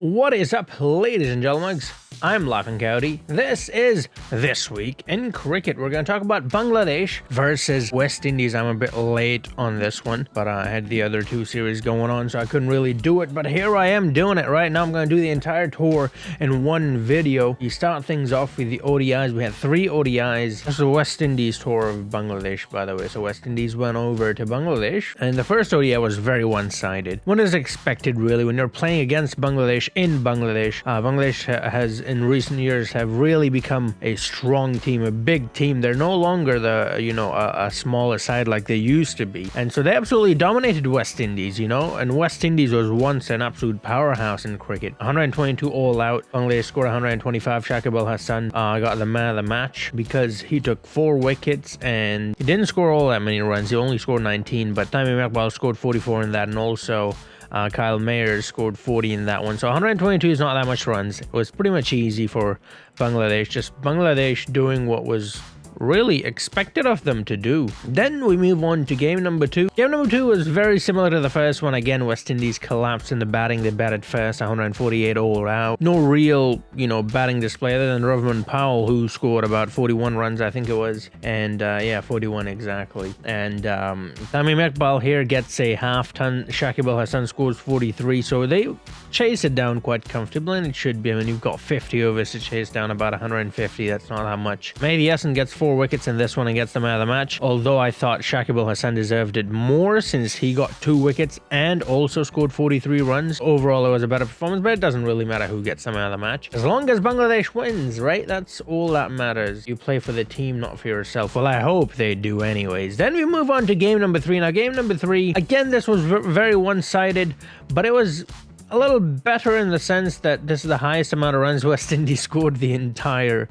What is up, ladies and gentlemen? I'm Laughing Coyote. This is This Week in Cricket. We're going to talk about Bangladesh versus West Indies. I'm a bit late on this one, but I had the other two series going on, so I couldn't really do it. But here I am doing it right now. I'm going to do the entire tour in one video. You start things off with the ODIs. We had 3 ODIs. This is the West Indies tour of Bangladesh, by the way. So West Indies went over to Bangladesh, and the first ODI was very one-sided. What is expected, really, when you're playing against Bangladesh in Bangladesh? Bangladesh has in recent years have really become a strong team, a big team. They're no longer the, a smaller side like they used to be. And so they absolutely dominated West Indies, and West Indies was once an absolute powerhouse in cricket. 122 all out. Bangladesh scored 125. Shakib Al Hasan got the man of the match because he took 4 wickets and he didn't score all that many runs. He only scored 19, but Tamim Iqbal scored 44 in that, and also Kyle Mayers scored 40 in that one. So 122 is not that much runs. It was pretty much easy for Bangladesh. Just Bangladesh doing what was really expected of them to do. Then we move on to game number 2. Game number 2 was very similar to the first one. Again, West Indies collapsed in the batting. They batted first, 148 all out. No real, batting display other than Rovman Powell, who scored about 41 runs, I think it was. And 41 exactly. And Tamim Iqbal here gets a half ton. Shakib Al Hasan scores 43. So they chase it down quite comfortably, and it should be. I mean, you've got 50 overs to chase down about 150. That's not that much. Mehdi Hasan gets 4 wickets in this one and gets the man of the match, although I thought Shakib Al Hasan deserved it more since he got 2 wickets and also scored 43 runs. Overall, it was a better performance, but it doesn't really matter who gets the man of the match. As long as Bangladesh wins, right? That's all that matters. You play for the team, not for yourself. Well, I hope they do anyways. Then we move on to game number 3. Now, game number 3, again, this was very one-sided, but it was a little better in the sense that this is the highest amount of runs West Indies scored the entire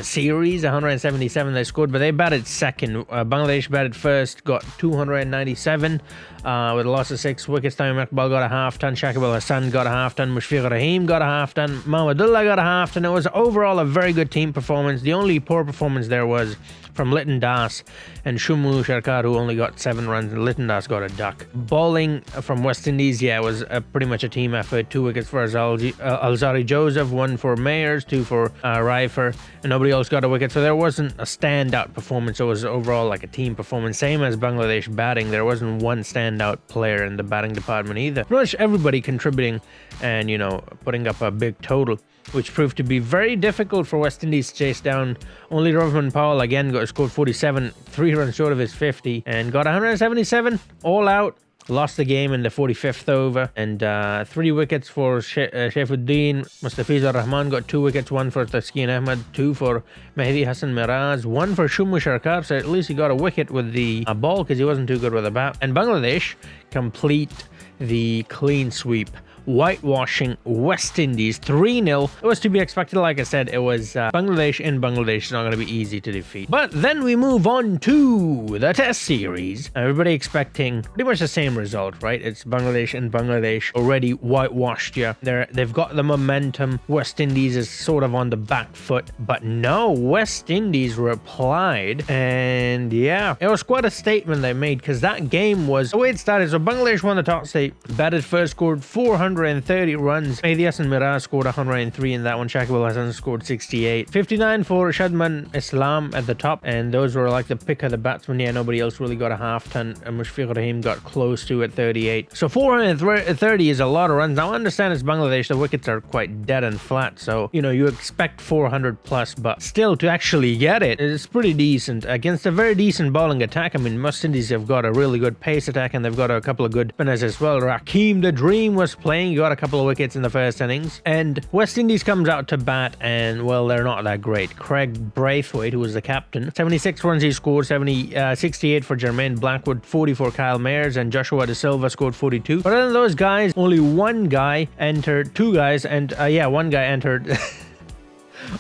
series. 177 they scored, but they batted second. Bangladesh batted first, got 297 with a loss of 6 wickets. Tamim Iqbal got a half ton, Shakib Al Hasan got a half ton, Mushfiq Rahim got a half ton, Mahmudullah got a half ton. It was overall a very good team performance. The only poor performance there was from Liton Das and Shumu Sharkar, who only got 7 runs, and Liton Das got a duck. Bowling from West Indies, it was pretty much a team effort. 2 wickets for Alzari Joseph, 1 for Mayers, 2 for Raifer, and nobody else got a wicket. So there wasn't a standout performance. It was overall like a team performance. Same as Bangladesh batting. There wasn't one standout player in the batting department either. Pretty much everybody contributing and, putting up a big total, which proved to be very difficult for West Indies to chase down. Only Rovman Powell again scored 47, 3 runs short of his 50, and got 177 all out. Lost the game in the 45th over, and 3 wickets for Shaifuddin. Mustafizur Rahman got 2 wickets, 1 for Taskin Ahmed, 2 for Mehdi Hasan Miraz, 1 for Shumu Sharkar, so at least he got a wicket with the ball because he wasn't too good with the bat. And Bangladesh complete the clean sweep, whitewashing West Indies 3-0. It was to be expected. Like I said, it was Bangladesh in Bangladesh. It's not going to be easy to defeat. But then we move on to the test series. Everybody expecting pretty much the same result, right? It's Bangladesh in Bangladesh, already whitewashed you. They've got the momentum. West Indies is sort of on the back foot, but no, West Indies replied, and it was quite a statement they made, because that game was the way it started. So Bangladesh won the toss. They batted first, scored 430 runs. Mehdi Hasan Miraz scored 103 in that one. Shakib Al Hasan scored 68. 59 for Shadman Islam at the top, and those were like the pick of the batsmen. Nobody else really got a half ton, and Mushfiq Rahim got close to at 38. So 430 is a lot of runs. Now I understand it's Bangladesh, the wickets are quite dead and flat, so you expect 400 plus, but still to actually get it is pretty decent against a very decent bowling attack. I mean, West Indies have got a really good pace attack, and they've got a couple of good spinners as well. Rakeem the Dream was playing. He got a couple of wickets in the first innings, and West Indies comes out to bat, and well, they're not that great. Craig Braithwaite, who was the captain, 76 runs he scored, 68 for Jermaine Blackwood, 40 for Kyle Mayers, and Joshua De Silva scored 42. But other than those guys, only one guy entered, 2 guys, and one guy entered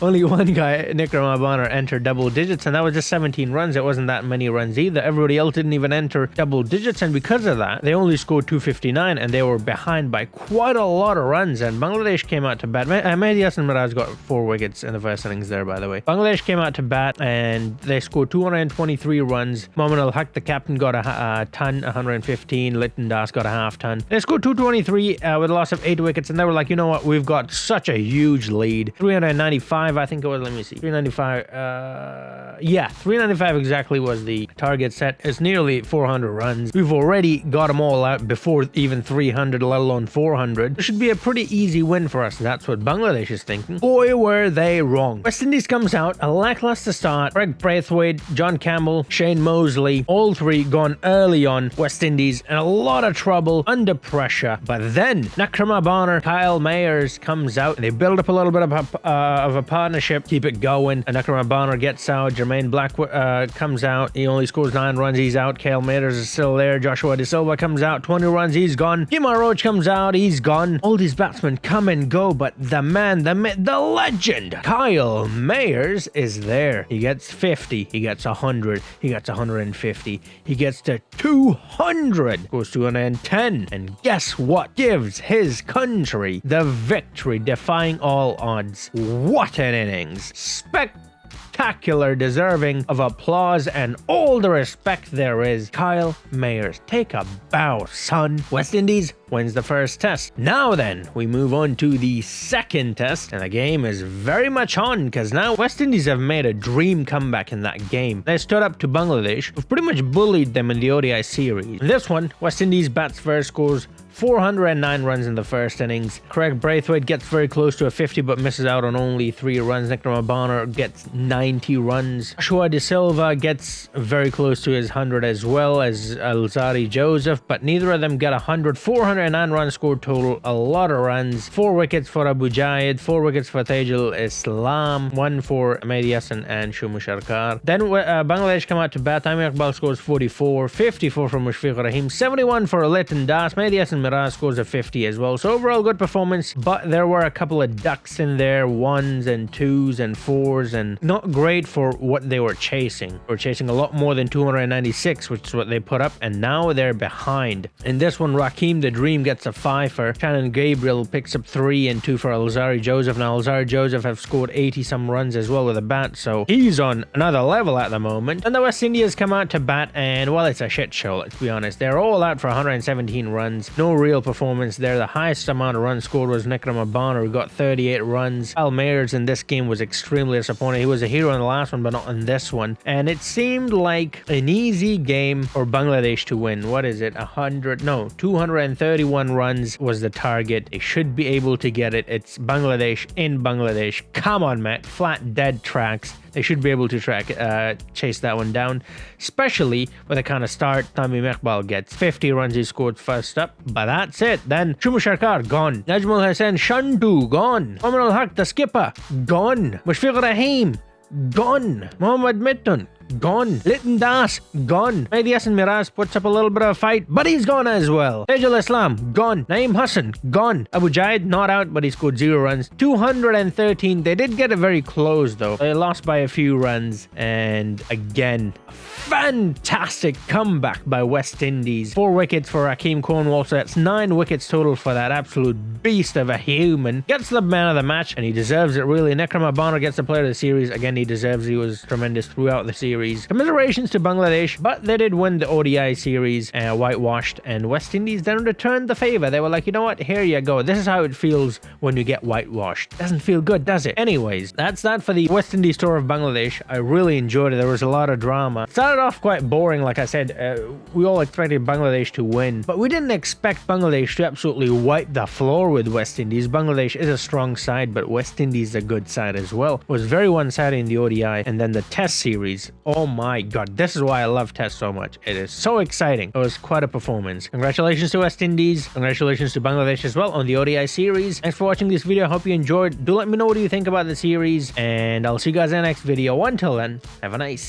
Only one guy, Nikram Abanar, entered double digits, and that was just 17 runs. It wasn't that many runs either. Everybody else didn't even enter double digits, and because of that, they only scored 259, and they were behind by quite a lot of runs, and Bangladesh came out to bat. Mehdi Hasan Miraz got 4 wickets in the first innings there, by the way. Bangladesh came out to bat, and they scored 223 runs. Mohammad Al-Haq, the captain, got a ton, 115. Litton Das got a half ton. They scored 223 with a loss of 8 wickets, and they were like, you know what, we've got such a huge lead. 395, I think it was, let me see, 395, yeah, 395 exactly was the target set. It's nearly 400 runs. We've already got them all out before even 300, let alone 400. It should be a pretty easy win for us. That's what Bangladesh is thinking. Boy, were they wrong. West Indies comes out, a lackluster start. Craig Braithwaite, John Campbell, Shane Mosley, all 3 gone early on. West Indies in a lot of trouble, under pressure. But then Nakram Abanar, Kyle Mayers comes out, and they build up a little bit of a partnership, keep it going. And Nakram Abanar gets out. Jermaine Blackwood comes out. He only scores 9 runs. He's out. Kyle Mayers is still there. Joshua De Silva comes out. 20 runs. He's gone. Kemar Roach comes out. He's gone. All these batsmen come and go, but the man, the myth, the legend, Kyle Mayers is there. He gets 50. He gets 100. He gets 150. He gets to 200. Goes to 210. And guess what? Gives his country the victory, defying all odds. What an innings. Spectacular, deserving of applause and all the respect there is. Kyle Mayers, take a bow, son. West Indies wins the first test. Now then, we move on to the second test, and the game is very much on, because now West Indies have made a dream comeback in that game. They stood up to Bangladesh, who've pretty much bullied them in the ODI series. In this one, West Indies bats first, scores 409 runs in the first innings. Craig Braithwaite gets very close to a 50 but misses out on only 3 runs. Nikram Abanar gets 90 runs. Joshua De Silva gets very close to his 100 as well as Alzari Joseph, but neither of them get 100. 409 runs scored total, a lot of runs. 4 wickets for Abu Jaid, 4 wickets for Tajul Islam, 1 for Mehdi Hasan and Shumu Sharkar. Then Bangladesh come out to bat. Tamim Iqbal scores 44, 54 for Mushfiq Rahim, 71 for Litton Das. Mehdi Hasan Miraz scores a 50 as well. So overall good performance, but there were a couple of ducks in there, 1s and 2s and 4s, and not great for what they were chasing. They were chasing a lot more than 296, which is what they put up, and now they're behind. In this one, Raheem the Dream gets a 5 for Shannon Gabriel, picks up 3 and 2 for Alzari Joseph. Now Alzari Joseph have scored 80 some runs as well with a bat, so he's on another level at the moment. And the West Indies come out to bat, and well, it's a shit show, let's be honest. They're all out for 117 runs. No real performance there. The highest amount of runs scored was Nikram Abanar, who got 38 runs. Kyle Mayers in this game was extremely disappointing. He was a hero in the last one, but not in this one. And it seemed like an easy game for Bangladesh to win. What is it? 231 runs was the target. They should be able to get it. It's Bangladesh in Bangladesh. Come on, Matt. Flat, dead tracks. They should be able to chase that one down, especially with the kind of start Tamim Iqbal gets. 50 runs he scored first up, but that's it. Then Shumu Sharkar, gone. Najmul Hussain Shantu, gone. Mohammad Al-Haq, the skipper, gone. Mushfiq Rahim, gone. Mohammad Mitton, gone. Litton Das, gone. Mehdi Hasan Miraz puts up a little bit of a fight, but he's gone as well. Tajul Islam, gone. Naeem Hassan, gone. Abu Jaid, not out, but he scored 0 runs. 213. They did get it very close, though. They lost by a few runs, and again, fantastic comeback by West Indies. 4 wickets for Hakeem Cornwall, so that's 9 wickets total for that absolute beast of a human. Gets the man of the match, and he deserves it, really. Nikram Abanar gets the player of the series. Again, he deserves it. He was tremendous throughout the series. Commiserations to Bangladesh, but they did win the ODI series, whitewashed, and West Indies then returned the favor. They were like, you know what, here you go. This is how it feels when you get whitewashed. Doesn't feel good, does it? Anyways, that's that for the West Indies tour of Bangladesh. I really enjoyed it. There was a lot of drama. It started off quite boring, like I said. We all expected Bangladesh to win, but we didn't expect Bangladesh to absolutely wipe the floor with West Indies. Bangladesh is a strong side, but West Indies is a good side as well. It was very one-sided in the ODI, and then the test series. Oh my god, this is why I love Test so much. It is so exciting. It was quite a performance. Congratulations to West Indies. Congratulations to Bangladesh as well on the ODI series. Thanks for watching this video. I hope you enjoyed. Do let me know what you think about the series, and I'll see you guys in the next video. Until then, have a nice